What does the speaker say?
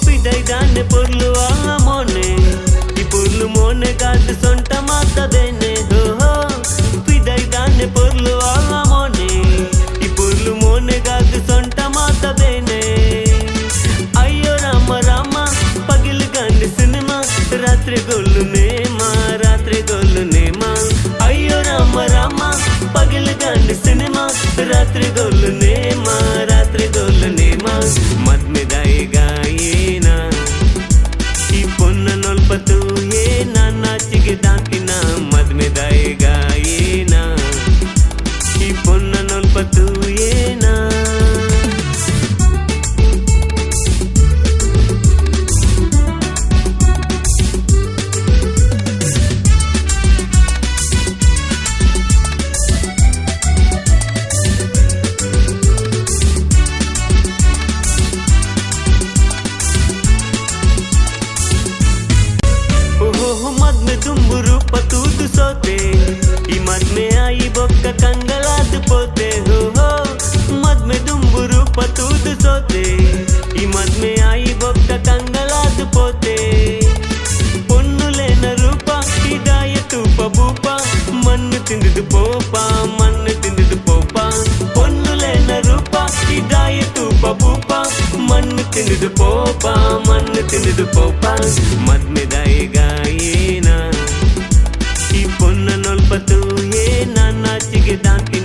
ಪಿದೈದಾನೆ ಪೊರ್ಲು ಆ ಮೋನೆ ಈ ಪೊರ್ಲು ಮೋನೆ ಗಾದ ಸೊಂಟ ಮಾತದೇನೆ ಹೋ ಪಿದೈದಾನೆ ಪೊರ್ಲು ಆ ಮೋನೆ ಈ ಪೊರ್ಲು ಮೋನೆ ಗಾದ ಸೊಂಟ ಮಾತದೇನೆ ಅಯ್ಯೋ ರಾಮ ರಾಮ ಪಗಿಲು ಗಂಡ ಸಿನಿಮಾ ರಾತ್ರಿ ಗೊಲ್ಲು ನೇಮ ರಾತ್ರಿ ಗೊಲ್ಲು ನೇಮ ಅಯ್ಯೋ ರಾಮ ರಾಮ ಪಗಿಲು ಗಂಡ ಸಿನಿಮಾ ರಾತ್ರಿ ಗೊಲ್ಲು ನೇಮ ರಾತ್ರಿ ಗೊಲ್ಲು ನೇಮ ಮದ್ಮೆ ದಾಯಿ ಗಾಯೇನ ಈ ಪೊನ್ನ ನೊಲ್ಪತು ಏನ ನಾಚಿಗೆ ದಾಕಿನ ಮದ್ಮೆ ದಾಯಿ ಗಾಯೇನ ಈ ಪೊನ್ನ ನೊಲ್ಪತು ಏನ ಮದ್ಮೆ ತುಂಬುರು ಪತೂದು ಸೋತೆ ಈ ಮದ್ಮೆ ಆಯಿ ಬೊಕ್ಕ ಕಂಗಲಾದ ಪೋತೆ ಹೋ ಮದ್ಮೆ ತುಂಬುರು ಪತೂದು ಸೋತೆ ಈ ಮದ್ಮೆ ಆಯಿ ಬೊಕ್ಕ ಕಂಗಲಾದ ಪೋತೆ ಪೊನ್ನುಲೇನ ರೂಪ ಇದಾಯ ತೂಪ ಭೂಪ ಮಣ್ಣು ತಿಂದಿದು ಪೋಪ ಮಣ್ಣು ತಿಂದಿದು ಪೋಪ ಪೊನ್ನುಲೇನ ರೂಪ ಇದಾಯ ತೂಪ ಭೂಪ ಮಣ್ಣು ತಿಂದಿದು ಪೋಪ ಮಣ್ಣು ತಿಂದಿದು ಪೋಪ ಮದ್ಮೆ ದಾಯಿ ಗಾಯೇನ ಈ ಪೊನ್ನ ನೊಲ್ಪತು ಏನ ನಾಚಿಗೆ ದಾಕಿ